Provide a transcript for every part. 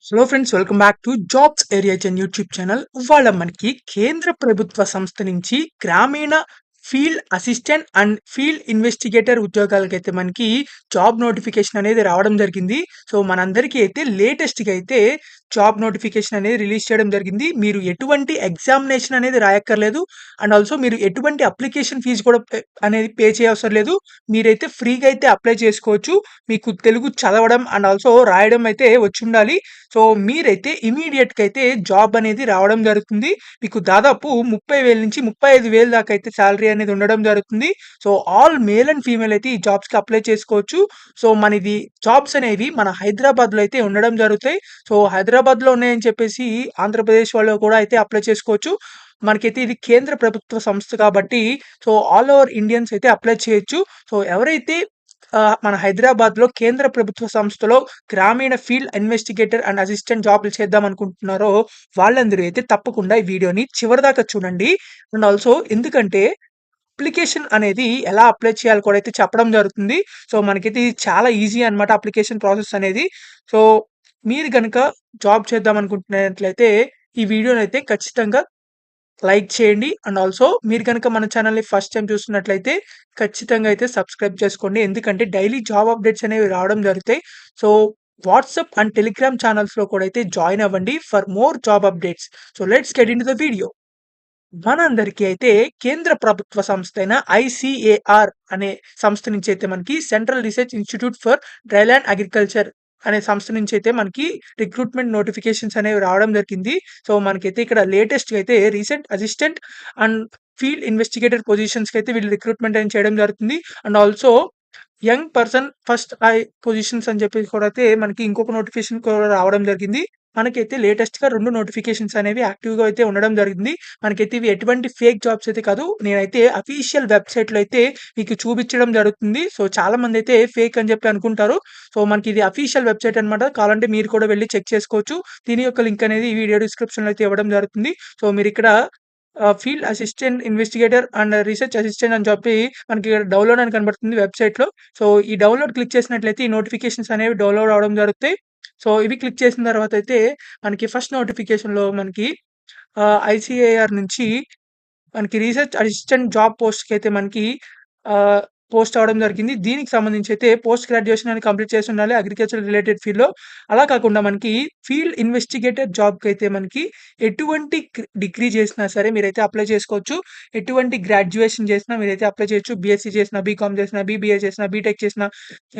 Hello friends, welcome back to jobs area జన్ YouTube channel. ఇవాళ మనకి కేంద్ర ప్రభుత్వ సంస్థ నుంచి గ్రామీణ field assistant and field investigator ఉద్యోగాలకైతే మనకి జాబ్ నోటిఫికేషన్ అనేది రావడం జరిగింది. సో మనందరికీ అయితే లేటెస్ట్గా అయితే జాబ్ నోటిఫికేషన్ అనేది రిలీజ్ చేయడం జరిగింది. మీరు ఎటువంటి ఎగ్జామినేషన్ అనేది రాయక్కర్లేదు. అండ్ ఆల్సో మీరు ఎటువంటి అప్లికేషన్ ఫీజు కూడా అనేది పే చేయవసరం లేదు. మీరైతే ఫ్రీగా అయితే అప్లై చేసుకోవచ్చు. మీకు తెలుగు చదవడం అండ్ ఆల్సో రాయడం అయితే వచ్చి ఉండాలి. సో మీరైతే ఇమీడియట్‌గా అయితే జాబ్ అనేది రావడం జరుగుతుంది. మీకు దాదాపు 30,000 నుంచి 35,000 దాకా అయితే సాలరీ అనేది ఉండడం జరుగుతుంది. So all male and female అయితే ఈ జాబ్స్‌కి అప్లై చేసుకోవచ్చు. సో మనది జాబ్స్ అనేవి మన హైదరాబాద్‌లో అయితే ఉండడం జరుగుతాయి. సో హైదరాబాద్‌లో ఉన్నాయని చెప్పేసి ఆంధ్రప్రదేశ్ వాళ్ళు కూడా అయితే అప్లై చేసుకోవచ్చు. మనకైతే ఇది కేంద్ర ప్రభుత్వ సంస్థ కాబట్టి సో ఆల్ ఓవర్ ఇండియన్స్ అయితే అప్లై చేయొచ్చు. సో ఎవరైతే మన హైదరాబాద్‌లో కేంద్ర ప్రభుత్వ సంస్థలో గ్రామీణ ఫీల్డ్ ఇన్వెస్టిగేటర్ అండ్ అసిస్టెంట్ జాబ్‌లు చేద్దాం అనుకుంటున్నారో వాళ్ళందరూ అయితే తప్పకుండా ఈ వీడియోని చివరిదాకా చూడండి. అండ్ ఆల్సో ఎందుకంటే అప్లికేషన్ అనేది ఎలా అప్లై చేయాలో కూడా అయితే చెప్పడం జరుగుతుంది. సో మనకైతే ఇది చాలా ఈజీ అన్నమాట అప్లికేషన్ ప్రాసెస్ అనేది. సో మీరు గనుక జాబ్ చేద్దాం అనుకుంటున్నట్లయితే ఈ వీడియోనైతే ఖచ్చితంగా లైక్ చేయండి. అండ్ ఆల్సో మీరు గనుక మన ఛానల్‌ని ఫస్ట్ టైమ్ చూస్తున్నట్లయితే ఖచ్చితంగా అయితే సబ్స్క్రైబ్ చేసుకోండి. ఎందుకంటే డైలీ జాబ్ అప్డేట్స్ అనేవి రావడం జరుగుతాయి. సో వాట్సాప్ అండ్ టెలిగ్రామ్ ఛానల్స్‌లో కూడా అయితే జాయిన్ అవ్వండి for more job updates. So let's get into the video. మనందరికీ అయితే కేంద్ర ప్రభుత్వ సంస్థ అయిన ఐసీఏఆర్ అనే సంస్థ నుంచి అయితే మనకి central research institute for dryland agriculture అనే సంస్థ నుంచి అయితే మనకి రిక్రూట్‌మెంట్ నోటిఫికేషన్స్ అనేవి రావడం జరిగింది. సో మనకైతే ఇక్కడ లేటెస్ట్‌గా అయితే recent assistant and field investigator పొజిషన్స్‌కి అయితే వీళ్ళు రిక్రూట్‌మెంట్ అనేది చేయడం జరుగుతుంది. And also young person first I positions అని చెప్పేసి కూడా అయితే మనకి ఇంకొక నోటిఫికేషన్ కూడా రావడం జరిగింది. మనకైతే లేటెస్ట్‌గా 2 నోటిఫికేషన్స్ అనేవి యాక్టివ్‌గా అయితే ఉండడం జరిగింది. మనకైతే ఇవి ఎటువంటి ఫేక్ జాబ్స్ అయితే కాదు. నేనైతే అఫీషియల్ వెబ్‌సైట్‌లో అయితే మీకు చూపించడం జరుగుతుంది. సో చాలామందైతే ఫేక్ అని చెప్పి అనుకుంటారు. సో మనకి ఇది అఫీషియల్ వెబ్‌సైట్ అన్నమాట. కావాలంటే మీరు కూడా వెళ్లి చెక్ చేసుకోవచ్చు. దీని యొక్క లింక్ అనేది ఈ వీడియో డిస్క్రిప్షన్‌లో అయితే ఇవ్వడం జరుగుతుంది. సో మీరిక్కడ field assistant investigator and research assistant అని చెప్పి మనకి ఇక్కడ డౌన్‌లోడ్ అని కనబడుతుంది వెబ్‌సైట్‌లో. సో ఈ డౌన్‌లోడ్ క్లిక్ చేసినట్లయితే ఈ నోటిఫికేషన్స్ అనేవి డౌన్‌లోడ్ అవ్వడం జరుగుతాయి. సో ఇవి క్లిక్ చేసిన తర్వాత అయితే మనకి ఫస్ట్ నోటిఫికేషన్‌లో మనకి ఐసీఏఆర్ నుంచి మనకి రీసెర్చ్ అసిస్టెంట్ జాబ్ పోస్ట్‌కైతే మనకి ఆహ్, పోస్ట్ అవ్వడం జరిగింది. దీనికి సంబంధించి అయితే పోస్ట్ గ్రాడ్యుయేషన్ అని కంప్లీట్ చేసి ఉండాలి అగ్రికల్చర్ రిలేటెడ్ ఫీల్డ్‌లో. అలా కాకుండా మనకి ఫీల్డ్ ఇన్వెస్టిగేటర్ జాబ్‌కైతే మనకి ఎటువంటి డిగ్రీ చేసినా సరే మీరైతే అప్లై చేసుకోవచ్చు. ఎటువంటి గ్రాడ్యుయేషన్ చేసినా మీరైతే అప్లై చేయొచ్చు. బీఎస్సీ చేసినా, బీకామ్ చేసినా, బీబీఏ చేసినా, బీటెక్ చేసినా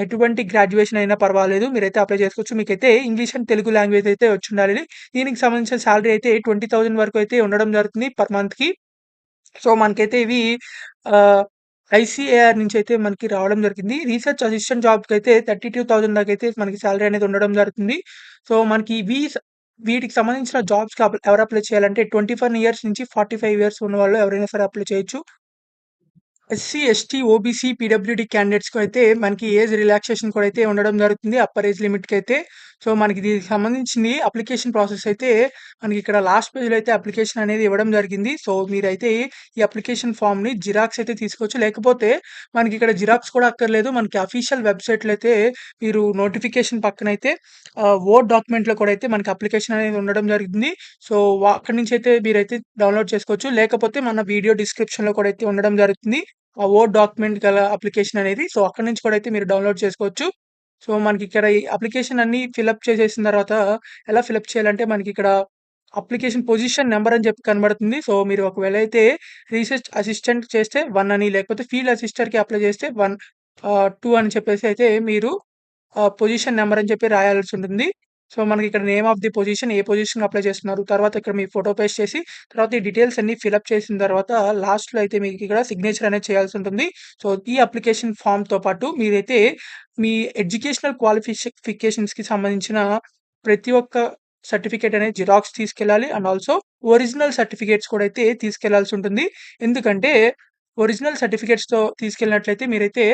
ఎటువంటి గ్రాడ్యుయేషన్ అయినా పర్వాలేదు. మీరైతే అప్లై చేసుకోవచ్చు. మీకైతే ఇంగ్లీష్ అండ్ తెలుగు లాంగ్వేజ్ అయితే వచ్చుండాలి. దీనికి సంబంధించిన సాలరీ అయితే 20,000 వరకు అయితే ఉండడం జరుగుతుంది పర్ మంత్‌కి. సో, మనకైతే ఇవి ఆహ్, ఐసీఏఆర్ నుంచయితే మనకి రావడం జరిగింది. రీసెర్చ్ అసిస్టెంట్ జాబ్‌కైతే 32,000 దాకైతే మనకి సాలరీ అనేది ఉండడం జరుగుతుంది. సో, మనకి వీటికి సంబంధించిన జాబ్స్‌కి ఎవరు అప్లై చేయాలంటే 21 ఇయర్స్ నుంచి 45 ఇయర్స్ ఉన్నవాళ్ళు ఎవరైనా సరే అప్లై చేయొచ్చు. ఎస్సీ, ఎస్టీ, ఓబీసీ, పీడబ్ల్యూడీ క్యాండిడేట్స్‌కైతే మనకి ఏజ్ రిలాక్సేషన్ కూడా అయితే ఉండడం జరుగుతుంది. Upper age లిమిట్‌కైతే. సో, మనకి దీనికి సంబంధించింది అప్లికేషన్ ప్రాసెస్ అయితే మనకిక్కడ లాస్ట్ పేజ్‌లో అయితే అప్లికేషన్ అనేది ఇవ్వడం జరిగింది. సో, మీరైతే ఈ అప్లికేషన్ ఫార్మ్‌ని జిరాక్స్ అయితే తీసుకోవచ్చు. లేకపోతే మనకిక్కడ జిరాక్స్ కూడా అక్కర్లేదు. మనకి అఫీషియల్ వెబ్‌సైట్‌లో అయితే మీరు నోటిఫికేషన్ పక్కనైతే వర్డ్ డాక్యుమెంట్‌లో కూడా అయితే మనకి అప్లికేషన్ అనేది ఉండడం జరిగింది. సో, అక్కడి నుంచైతే మీరైతే డౌన్‌లోడ్ చేసుకోవచ్చు. లేకపోతే మన వీడియో డిస్క్రిప్షన్‌లో కూడా అయితే ఉండడం జరుగుతుంది. ఆ వర్డ్ డాక్యుమెంట్ గల అప్లికేషన్ అనేది. సో, అక్కడి నుంచి కూడా అయితే మీరు డౌన్‌లోడ్ చేసుకోవచ్చు. సో, మనకిక్కడ ఈ అప్లికేషన్ అన్నీ ఫిలప్ చేసేసిన తర్వాత ఎలా ఫిలప్ చేయాలంటే మనకిక్కడ అప్లికేషన్ పొజిషన్ నంబర్ అని చెప్పి కనబడుతుంది. సో, మీరు ఒకవేళ అయితే రీసెర్చ్ అసిస్టెంట్ చేస్తే 1 అని, లేకపోతే ఫీల్డ్ అసిస్టెంట్‌కి అప్లై చేస్తే 2 అని చెప్పేసి అయితే మీరు పొజిషన్ నంబర్ అని చెప్పి రాయాల్సుంటుంది. సో, మనకిక్కడ నేమ్ ఆఫ్ ది పొజిషన్, ఏ పొజిషన్‌కి అప్లై చేస్తున్నారు, తర్వాత ఇక్కడ మీ ఫోటో పేస్ట్ చేసి, తర్వాత ఈ డీటెయిల్స్ అన్నీ ఫిలప్ చేసిన తర్వాత లాస్ట్‌లో అయితే మీకిక్కడ సిగ్నేచర్ అనేది చేయాల్సుంటుంది. సో, ఈ అప్లికేషన్ ఫార్మ్‌తో పాటు మీరైతే మీ ఎడ్యుకేషనల్ క్వాలిఫికేషన్స్‌కి సంబంధించిన ప్రతి ఒక్క సర్టిఫికేట్ అనేది జిరాక్స్ తీసుకెళ్ళాలి. అండ్ ఆల్సో ఒరిజినల్ సర్టిఫికేట్స్ కూడా అయితే తీసుకెళ్లాల్సుంటుంది. ఎందుకంటే ఒరిజినల్ సర్టిఫికేట్స్‌తో తీసుకెళ్ళినట్లయితే మీరైతే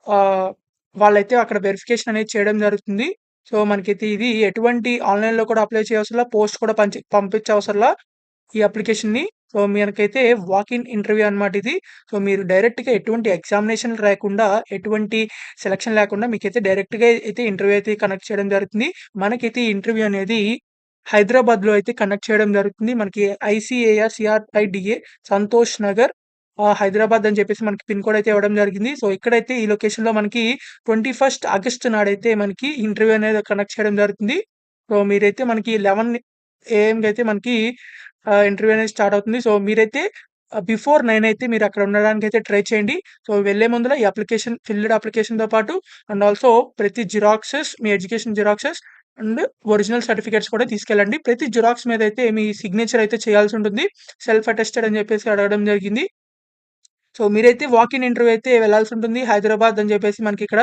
ఆహ్, వాళ్ళైతే అక్కడ వెరిఫికేషన్ అనేది చేయడం జరుగుతుంది. సో, మనకైతే ఇది ఎటువంటి ఆన్‌లైన్‌లో కూడా అప్లై చేయవసరలా, పోస్ట్ కూడా పంపించవసరలా ఈ అప్లికేషన్‌ని. సో, మనకైతే వాక్-ఇన్ ఇంటర్వ్యూ అన్నమాట ఇది. సో, మీరు డైరెక్ట్‌గా ఎటువంటి ఎగ్జామినేషన్ లేకుండా, ఎటువంటి సెలక్షన్ లేకుండా మీకైతే డైరెక్ట్‌గా అయితే ఇంటర్వ్యూ అయితే కండక్ట్ చేయడం జరుగుతుంది. మనకైతే ఈ ఇంటర్వ్యూ అనేది హైదరాబాద్‌లో అయితే కండక్ట్ చేయడం జరుగుతుంది. మనకి ఐసీఏఆర్ సీఆర్ఐడీఏ సంతోష్ నగర్ హైదరాబాద్ అని చెప్పేసి మనకి పిన్ కోడ్ అయితే ఇవ్వడం జరిగింది. సో, ఇక్కడైతే ఈ లొకేషన్‌లో మనకి 21 ఆగస్ట్ నాడైతే మనకి ఇంటర్వ్యూ అనేది కండక్ట్ చేయడం జరుగుతుంది. సో, మీరైతే మనకి 11 ఏఎంకి అయితే మనకి ఇంటర్వ్యూ అనేది స్టార్ట్ అవుతుంది. సో, మీరైతే బిఫోర్ 9 అయితే మీరు అక్కడ ఉండడానికైతే ట్రై చేయండి. సో, వెళ్ళే ముందుల ఈ ఫిల్డ్ అప్లికేషన్‌తో పాటు అండ్ ఆల్సో ప్రతి xeroxes, me education xeroxes and original certificates కూడా తీసుకెళ్ళండి. ప్రతి జిరాక్స్ మీద అయితే మీ సిగ్నేచర్ అయితే చేయాల్సి ఉంటుంది. సెల్ఫ్ అటెస్టెడ్ అని చెప్పేసి అడగడం జరిగింది. సో, మీరైతే వాక్-ఇన్ ఇంటర్వ్యూ అయితే వెళ్ళాల్సుంటుంది. హైదరాబాద్ అని జెప్పేసి మనకిక్కడ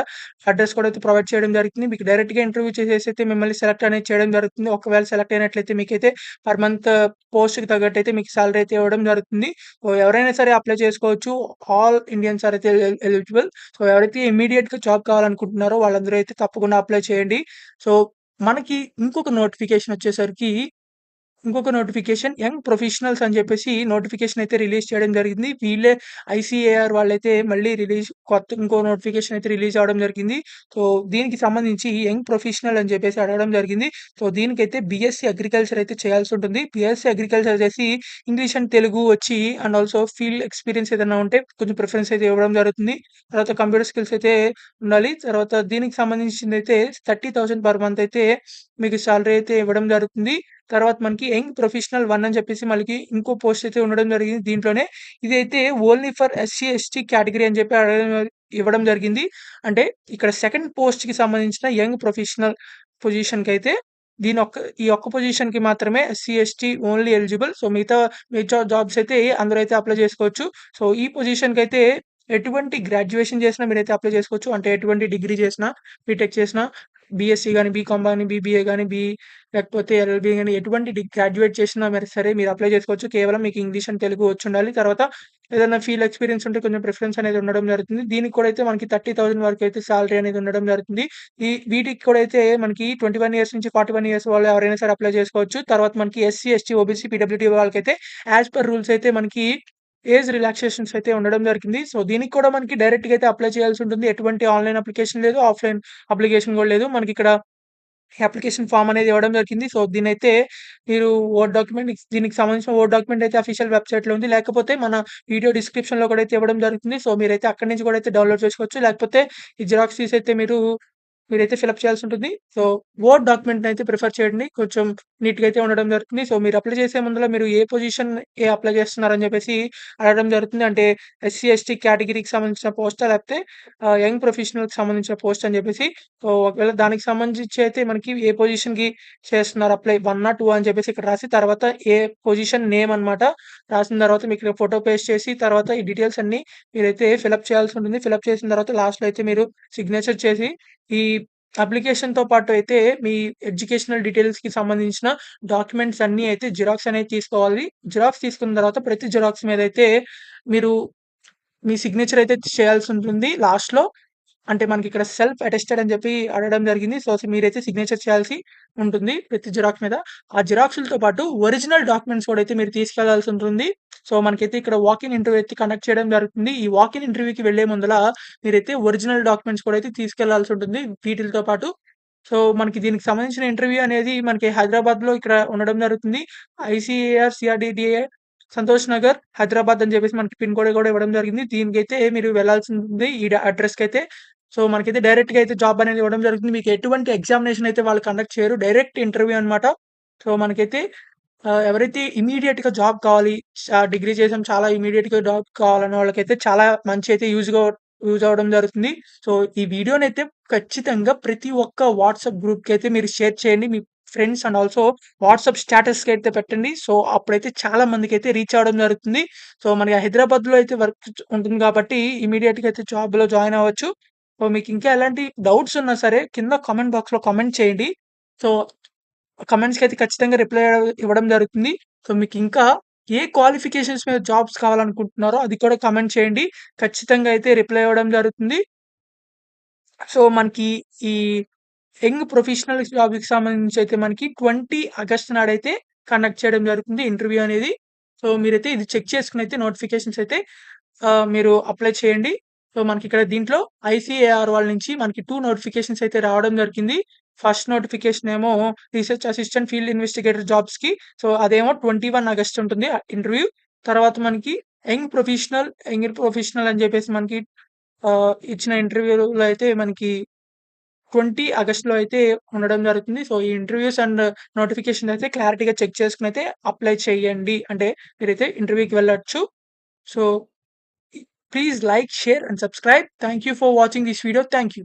అడ్రెస్ కూడా అయితే ప్రొవైడ్ చేయడం జరుగుతుంది. మీకు డైరెక్ట్‌గా ఇంటర్వ్యూ చేసేసైతే మిమ్మల్ని సెలెక్ట్ అనేది చేయడం జరుగుతుంది. ఒకవేళ సెలెక్ట్ అయినట్లయితే మీకైతే పర్ మంత్ పోస్ట్‌కి తగ్గట్టయితే మీకు సాలరీ అయితే ఇవ్వడం జరుగుతుంది. సో, ఎవరైనా సరే అప్లై చేసుకోవచ్చు. ఆల్ ఇండియన్స్ ఆర్ అయితే ఎలిజిబుల్. సో, ఎవరైతే ఇమ్మీడియేట్‌గా జాబ్ కావాలనుకుంటున్నారో వాళ్ళందరూ అయితే తప్పకుండా అప్లై చేయండి. సో, మనకి ఇంకొక నోటిఫికేషన్ యంగ్ ప్రొఫెషనల్స్ అని చెప్పేసి నోటిఫికేషన్ అయితే రిలీజ్ చేయడం జరిగింది. వీళ్ళే ఐసీఏఆర్ వాళ్ళైతే మళ్ళీ ఇంకో నోటిఫికేషన్ అయితే రిలీజ్ అవ్వడం జరిగింది. సో, దీనికి సంబంధించి యంగ్ ప్రొఫెషనల్ అని చెప్పేసి అడగడం జరిగింది. సో, దీనికైతే బీఎస్సీ అగ్రికల్చర్ అయితే చేయాల్సి ఉంటుంది. బీఎస్సీ అగ్రికల్చర్ చేసి ఇంగ్లీష్ అండ్ తెలుగు వచ్చి అండ్ ఆల్సో ఫీల్డ్ ఎక్స్‌పీరియన్స్ ఏదైనా ఉంటే కొంచెం ప్రిఫరెన్స్ అయితే ఇవ్వడం జరుగుతుంది. తర్వాత కంప్యూటర్ స్కిల్స్ అయితే ఉండాలి. తర్వాత దీనికి సంబంధించిందైతే 30,000 పర్ మంత్ అయితే మీకు సాలరీ అయితే ఇవ్వడం జరుగుతుంది. తర్వాత మనకి యంగ్ ప్రొఫెషనల్ 1 అని చెప్పేసి మనకి ఇంకో పోస్ట్ అయితే ఉండడం జరిగింది దీంట్లోనే. ఇదైతే only for SC, ST category అని చెప్పి ఇవ్వడం జరిగింది. అంటే ఇక్కడ సెకండ్ పోస్ట్‌కి సంబంధించిన యంగ్ ప్రొఫెషనల్ పొజిషన్‌కైతే ఈ ఒక్క పొజిషన్‌కి మాత్రమే SC, ST only eligible. So, మిగతా జాబ్స్ అయితే అందరూ అయితే అప్లై చేసుకోవచ్చు. సో, ఈ పొజిషన్‌కైతే ఎటువంటి గ్రాడ్యుయేషన్ చేసినా మీరైతే అప్లై చేసుకోవచ్చు. అంటే ఎటువంటి డిగ్రీ చేసినా, బీటెక్ చేసినా, బీఎస్సీ గాని, బీకామ్ గాని, బీబీఏ గాని, లేకపోతే ఎల్ఎల్‌బీ గాని ఎటువంటి గ్రాడ్యుయేట్ చేసినా మరి సరే మీరు అప్లై చేసుకోవచ్చు. కేవలం మీకు ఇంగ్లీష్ అండ్ తెలుగు వచ్చుండాలి. తర్వాత ఏదైనా ఫీల్డ్ ఎక్స్‌పీరియన్స్ ఉంటే కొంచెం ప్రిఫరెన్స్ అనేది ఉండడం జరుగుతుంది. దీనికి కూడా అయితే మనకి 30,000 వరకు అయితే సాలరీ అనేది ఉండడం జరుగుతుంది. వీటికి కూడా అయితే మనకి 21 ఇయర్స్ నుంచి 41 ఇయర్స్ వాళ్ళు ఎవరైనా సరే అప్లై చేసుకోవచ్చు. తర్వాత మనకి ఎస్సీ, ఎస్టీ, ఓబీసీ, పీడబ్ల్యూడీ వాళ్ళకైతే యాస్ పర్ రూల్స్ అయితే మనకి ఏజ్ రిలాక్సేషన్స్ అయితే ఉండడం జరిగింది. సో, దీనికి కూడా మనకి డైరెక్ట్‌గా అయితే అప్లై చేయాల్సి ఉంటుంది. ఎటువంటి ఆన్‌లైన్ అప్లికేషన్ లేదు. ఆఫ్‌లైన్ అప్లికేషన్ కూడా లేదు. మనకిక్కడ అప్లికేషన్ ఫార్మ్ అనేది ఇవ్వడం జరిగింది. సో, దీన్నైతే మీరు దీనికి సంబంధించిన వర్డ్ డాక్యుమెంట్ అయితే అఫీషియల్ వెబ్‌సైట్‌లో ఉంది. లేకపోతే మన వీడియో డిస్క్రిప్షన్‌లో కూడా అయితే ఇవ్వడం జరుగుతుంది. సో, మీరైతే అక్కడి నుంచి కూడా అయితే డౌన్‌లోడ్ చేసుకోవచ్చు. లేకపోతే ఈ జిరాక్స్ తీసైతే మీరైతే ఫిలప్ చేయాల్సి ఉంటుంది. సో, వర్డ్ డాక్యుమెంట్‌నైతే ప్రిఫర్ చేయండి. కొంచెం నీట్‌గా అయితే ఉండడం జరుగుతుంది. సో, మీరు అప్లై చేసే ముందుల మీరు అప్లై చేస్తున్నారని చెప్పేసి అడగడం జరుగుతుంది. అంటే ఎస్సీ, ఎస్టీ కేటగిరీకి సంబంధించిన పోస్టా? లేకపోతే యంగ్ ప్రొఫెషనల్‌కి సంబంధించిన పోస్ట్ అని చెప్పేసి. సో, ఒకవేళ దానికి సంబంధించి అయితే మనకి ఏ పొజిషన్‌కి చేస్తున్నారు అప్లై 1 2 అని చెప్పేసి ఇక్కడ రాసి తర్వాత ఏ పొజిషన్ నేమ్ అన్నమాట. రాసిన తర్వాత మీకు ఇక్కడ ఫోటో పేస్ట్ చేసి తర్వాత ఈ డీటెయిల్స్ అన్నీ మీరైతే ఫిలప్ చేయాల్సి ఉంటుంది. ఫిలప్ చేసిన తర్వాత లాస్ట్‌లో అయితే మీరు సిగ్నేచర్ చేసి ఈ అప్లికేషన్‌తో పాటు అయితే మీ ఎడ్యుకేషనల్ డీటెయిల్స్‌కి సంబంధించిన డాక్యుమెంట్స్ అన్నీ అయితే జిరాక్స్ అనేది తీసుకోవాలి. జిరాక్స్ తీసుకున్న తర్వాత ప్రతి జిరాక్స్ మీద అయితే మీరు మీ సిగ్నేచర్ అయితే చేయాల్సి ఉంటుంది లాస్ట్‌లో. అంటే మనకిక్కడ సెల్ఫ్ అటెస్టెడ్ అని చెప్పి అడగడం జరిగింది. సో, మీరైతే సిగ్నేచర్ చేయాల్సి ఉంటుంది ప్రతి జిరాక్స్ మీద. ఆ జిరాక్స్‌లతో పాటు ఒరిజినల్ డాక్యుమెంట్స్ కూడా అయితే మీరు తీసుకెళ్లాల్సి ఉంటుంది. సో, మనకైతే ఇక్కడ వాక్-ఇన్ ఇంటర్వ్యూ అయితే కండక్ట్ చేయడం జరుగుతుంది. ఈ వాక్-ఇన్ ఇంటర్వ్యూకి వెళ్ళే ముందల మీరైతే ఒరిజినల్ డాక్యుమెంట్స్ కూడా అయితే తీసుకెళ్లాల్సి ఉంటుంది వీటిలతో పాటు. సో, మనకి దీనికి సంబంధించిన ఇంటర్వ్యూ అనేది మనకి హైదరాబాద్‌లో ఇక్కడ ఉండడం జరుగుతుంది. ఐసీఏఆర్ సీఆర్‌డీఏ సంతోష్ నగర్ హైదరాబాద్ అని చెప్పేసి మనకి పిన్ కోడ్ కూడా ఇవ్వడం జరిగింది. దీనికైతే మీరు వెళ్ళాల్సి ఉంటుంది. ఈ అడ్రెస్‌కైతే. సో, మనకైతే డైరెక్ట్‌గా అయితే జాబ్ అనేది ఇవ్వడం జరుగుతుంది. మీకు ఎటువంటి ఎగ్జామినేషన్ అయితే వాళ్ళు కండక్ట్ చేయరు. డైరెక్ట్ ఇంటర్వ్యూ అన్నమాట. సో, మనకైతే ఎవరైతే ఇమ్మీడియేట్‌గా జాబ్ కావాలి, డిగ్రీ చేసాం చాలా ఇమ్మీడియేట్‌గా జాబ్ కావాలన్న వాళ్ళకైతే చాలా మంచి అయితే యూజ్ అవ్వడం జరుగుతుంది. సో, ఈ వీడియోనైతే ఖచ్చితంగా ప్రతి ఒక్క వాట్సాప్ గ్రూప్‌కి అయితే మీరు షేర్ చేయండి. మీ ఫ్రెండ్స్ అండ్ ఆల్సో వాట్సాప్ స్టేటస్‌కి అయితే పెట్టండి. సో, అప్పుడైతే చాలా మందికైతే రీచ్ అవ్వడం జరుగుతుంది. సో, మనకి హైదరాబాద్‌లో అయితే వర్క్ ఉంటుంది కాబట్టి ఇమ్మీడియేట్‌గా అయితే జాబ్‌లో జాయిన్ అవ్వచ్చు. సో, మీకు ఇంకా ఎలాంటి డౌట్స్ ఉన్నా సరే కింద కామెంట్ బాక్స్‌లో కామెంట్ చేయండి. సో, కామెంట్స్‌కైతే ఖచ్చితంగా రిప్లై ఇవ్వడం జరుగుతుంది. సో, మీకింకా ఏ క్వాలిఫికేషన్స్ మీద జాబ్స్ కావాలనుకుంటున్నారో అది కూడా కామెంట్ చేయండి. ఖచ్చితంగా అయితే రిప్లై ఇవ్వడం జరుగుతుంది. సో, మనకి ఈ యంగ్ ప్రొఫెషనల్ జాబ్‌కి సంబంధించి అయితే మనకి 20 ఆగస్ట్ నాడైతే కండక్ట్ చేయడం జరుగుతుంది ఇంటర్వ్యూ అనేది. సో, మీరైతే ఇది చెక్ చేసుకొనైతే నోటిఫికేషన్స్ అయితే మీరు అప్లై చేయండి. సో, మనకిక్కడ దీంట్లో ఐసీఏఆర్ వాళ్ళ నుంచి మనకి 2 నోటిఫికేషన్స్ అయితే రావడం జరిగింది. ఫస్ట్ నోటిఫికేషన్ ఏమో రీసెర్చ్ అసిస్టెంట్ ఫీల్డ్ ఇన్వెస్టిగేటర్ జాబ్స్‌కి. సో, అదేమో 21 ఆగస్ట్ ఉంటుంది ఇంటర్వ్యూ. తర్వాత మనకి యంగ్ ప్రొఫెషనల్ అని జెప్పేసి మనకి ఇచ్చిన ఇంటర్వ్యూలో అయితే మనకి 20 ఆగస్ట్‌లో అయితే ఉండడం జరుగుతుంది. సో, ఈ ఇంటర్వ్యూస్ అండ్ నోటిఫికేషన్ అయితే క్లారిటీగా చెక్ చేసుకొనైతే అప్లై చేయండి. అంటే మీరైతే ఇంటర్వ్యూకి వెళ్ళొచ్చు. So, please like, share and subscribe. Thank you for watching this video. Thank you.